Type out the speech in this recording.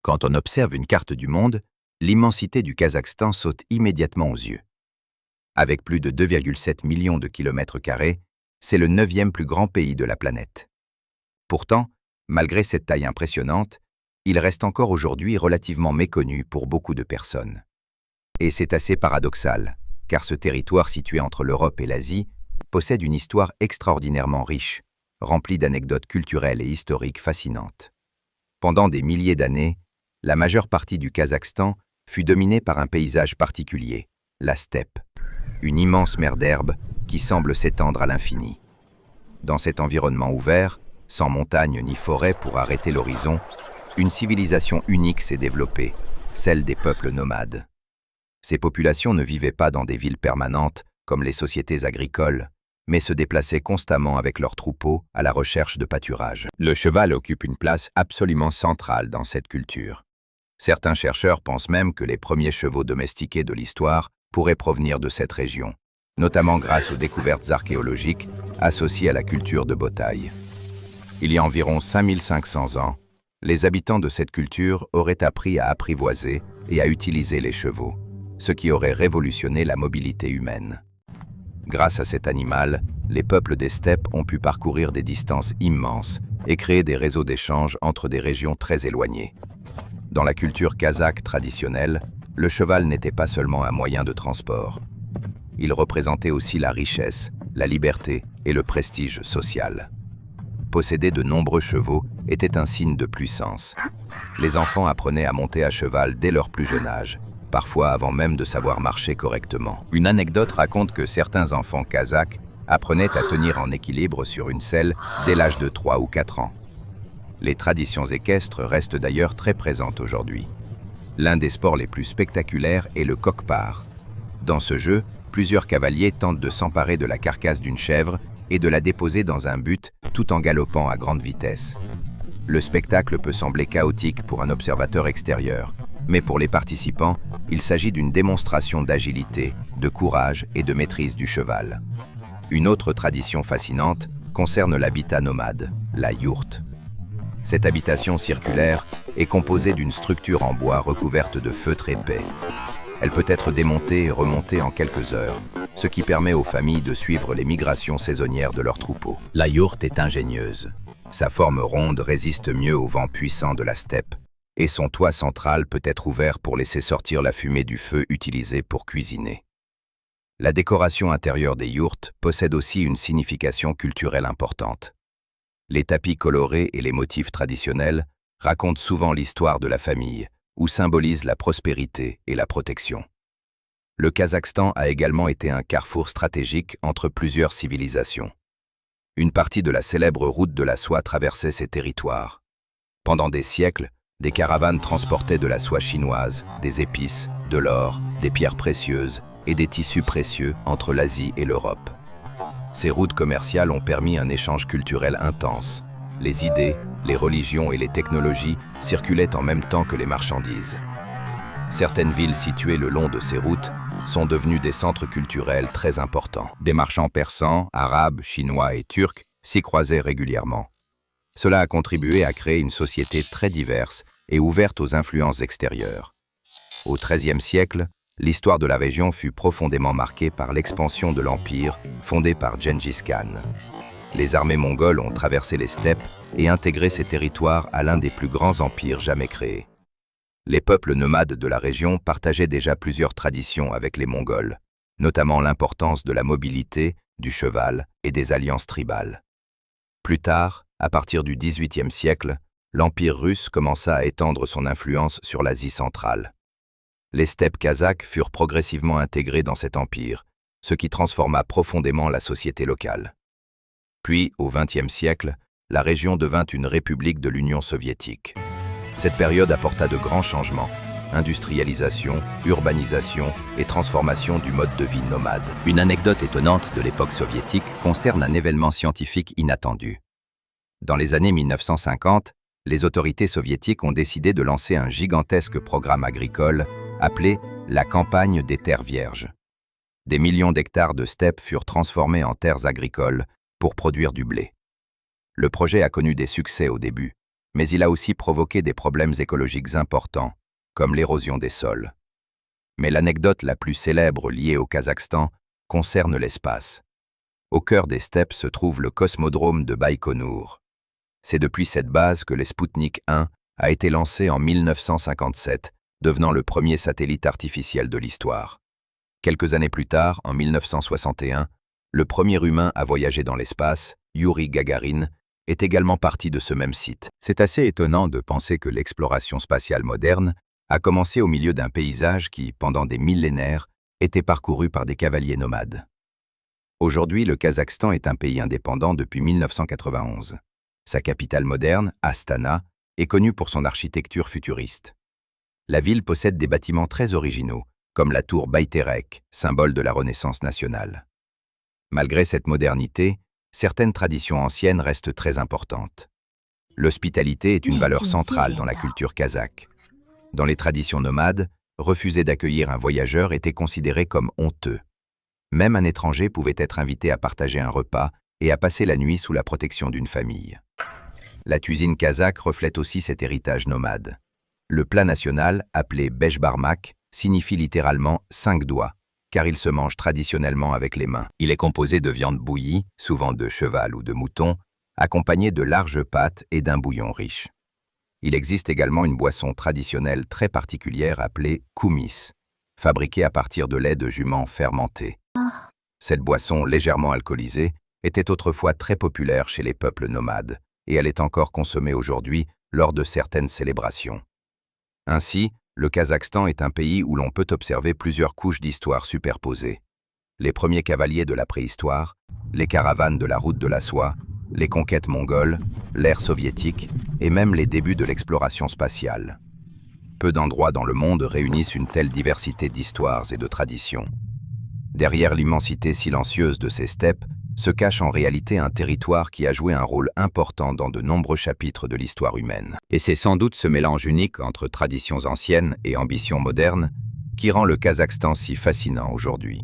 Quand on observe une carte du monde, l'immensité du Kazakhstan saute immédiatement aux yeux. Avec plus de 2,7 millions de kilomètres carrés, c'est le 9e plus grand pays de la planète. Pourtant, malgré cette taille impressionnante, il reste encore aujourd'hui relativement méconnu pour beaucoup de personnes. Et c'est assez paradoxal, car ce territoire situé entre l'Europe et l'Asie possède une histoire extraordinairement riche, remplie d'anecdotes culturelles et historiques fascinantes. Pendant des milliers d'années, la majeure partie du Kazakhstan fut dominée par un paysage particulier, la steppe, une immense mer d'herbe qui semble s'étendre à l'infini. Dans cet environnement ouvert, sans montagnes ni forêts pour arrêter l'horizon, une civilisation unique s'est développée, celle des peuples nomades. Ces populations ne vivaient pas dans des villes permanentes comme les sociétés agricoles, mais se déplaçaient constamment avec leurs troupeaux à la recherche de pâturage. Le cheval occupe une place absolument centrale dans cette culture. Certains chercheurs pensent même que les premiers chevaux domestiqués de l'histoire pourraient provenir de cette région, notamment grâce aux découvertes archéologiques associées à la culture de Botaï. Il y a environ 5500 ans, les habitants de cette culture auraient appris à apprivoiser et à utiliser les chevaux, ce qui aurait révolutionné la mobilité humaine. Grâce à cet animal, les peuples des steppes ont pu parcourir des distances immenses et créer des réseaux d'échange entre des régions très éloignées. Dans la culture kazakhe traditionnelle, le cheval n'était pas seulement un moyen de transport. Il représentait aussi la richesse, la liberté et le prestige social. Posséder de nombreux chevaux était un signe de puissance. Les enfants apprenaient à monter à cheval dès leur plus jeune âge, parfois avant même de savoir marcher correctement. Une anecdote raconte que certains enfants kazakhs apprenaient à tenir en équilibre sur une selle dès l'âge de 3 ou 4 ans. Les traditions équestres restent d'ailleurs très présentes aujourd'hui. L'un des sports les plus spectaculaires est le coq-part. Dans ce jeu, plusieurs cavaliers tentent de s'emparer de la carcasse d'une chèvre et de la déposer dans un but tout en galopant à grande vitesse. Le spectacle peut sembler chaotique pour un observateur extérieur, mais pour les participants, il s'agit d'une démonstration d'agilité, de courage et de maîtrise du cheval. Une autre tradition fascinante concerne l'habitat nomade, la yourte. Cette habitation circulaire est composée d'une structure en bois recouverte de feutre épais. Elle peut être démontée et remontée en quelques heures, ce qui permet aux familles de suivre les migrations saisonnières de leurs troupeaux. La yourte est ingénieuse. Sa forme ronde résiste mieux aux vents puissants de la steppe, et son toit central peut être ouvert pour laisser sortir la fumée du feu utilisé pour cuisiner. La décoration intérieure des yourtes possède aussi une signification culturelle importante. Les tapis colorés et les motifs traditionnels racontent souvent l'histoire de la famille, ou symbolisent la prospérité et la protection. Le Kazakhstan a également été un carrefour stratégique entre plusieurs civilisations. Une partie de la célèbre route de la soie traversait ces territoires. Pendant des siècles, des caravanes transportaient de la soie chinoise, des épices, de l'or, des pierres précieuses et des tissus précieux entre l'Asie et l'Europe. Ces routes commerciales ont permis un échange culturel intense. Les idées, les religions et les technologies circulaient en même temps que les marchandises. Certaines villes situées le long de ces routes sont devenues des centres culturels très importants. Des marchands persans, arabes, chinois et turcs s'y croisaient régulièrement. Cela a contribué à créer une société très diverse et ouverte aux influences extérieures. Au XIIIe siècle, l'histoire de la région fut profondément marquée par l'expansion de l'Empire fondé par Gengis Khan. Les armées mongoles ont traversé les steppes et intégré ces territoires à l'un des plus grands empires jamais créés. Les peuples nomades de la région partageaient déjà plusieurs traditions avec les Mongols, notamment l'importance de la mobilité, du cheval et des alliances tribales. Plus tard, à partir du XVIIIe siècle, l'Empire russe commença à étendre son influence sur l'Asie centrale. Les steppes kazakhes furent progressivement intégrées dans cet empire, ce qui transforma profondément la société locale. Puis, au XXe siècle, la région devint une république de l'Union soviétique. Cette période apporta de grands changements, industrialisation, urbanisation et transformation du mode de vie nomade. Une anecdote étonnante de l'époque soviétique concerne un événement scientifique inattendu. Dans les années 1950, les autorités soviétiques ont décidé de lancer un gigantesque programme agricole appelé la campagne des terres vierges. Des millions d'hectares de steppes furent transformés en terres agricoles pour produire du blé. Le projet a connu des succès au début, Mais il a aussi provoqué des problèmes écologiques importants, comme l'érosion des sols. Mais l'anecdote la plus célèbre liée au Kazakhstan concerne l'espace. Au cœur des steppes se trouve le cosmodrome de Baïkonour. C'est depuis cette base que les Sputnik 1 a été lancé en 1957, devenant le premier satellite artificiel de l'histoire. Quelques années plus tard, en 1961, le premier humain à voyager dans l'espace, Youri Gagarin, est également parti de ce même site. C'est assez étonnant de penser que l'exploration spatiale moderne a commencé au milieu d'un paysage qui, pendant des millénaires, était parcouru par des cavaliers nomades. Aujourd'hui, le Kazakhstan est un pays indépendant depuis 1991. Sa capitale moderne, Astana, est connue pour son architecture futuriste. La ville possède des bâtiments très originaux, comme la tour Bayterek, symbole de la Renaissance nationale. Malgré cette modernité, certaines traditions anciennes restent très importantes. L'hospitalité est une valeur centrale dans la culture kazakhe. Dans les traditions nomades, refuser d'accueillir un voyageur était considéré comme honteux. Même un étranger pouvait être invité à partager un repas et à passer la nuit sous la protection d'une famille. La cuisine kazakhe reflète aussi cet héritage nomade. Le plat national, appelé beshbarmak, signifie littéralement « 5 doigts », car il se mange traditionnellement avec les mains. Il est composé de viande bouillie, souvent de cheval ou de mouton, accompagnée de larges pâtes et d'un bouillon riche. Il existe également une boisson traditionnelle très particulière appelée koumis, fabriquée à partir de lait de jument fermenté. Cette boisson légèrement alcoolisée était autrefois très populaire chez les peuples nomades, et elle est encore consommée aujourd'hui lors de certaines célébrations. Ainsi, le Kazakhstan est un pays où l'on peut observer plusieurs couches d'histoire superposées. Les premiers cavaliers de la préhistoire, les caravanes de la route de la soie, les conquêtes mongoles, l'ère soviétique et même les débuts de l'exploration spatiale. Peu d'endroits dans le monde réunissent une telle diversité d'histoires et de traditions. Derrière l'immensité silencieuse de ces steppes se cache en réalité un territoire qui a joué un rôle important dans de nombreux chapitres de l'histoire humaine. Et c'est sans doute ce mélange unique entre traditions anciennes et ambitions modernes qui rend le Kazakhstan si fascinant aujourd'hui.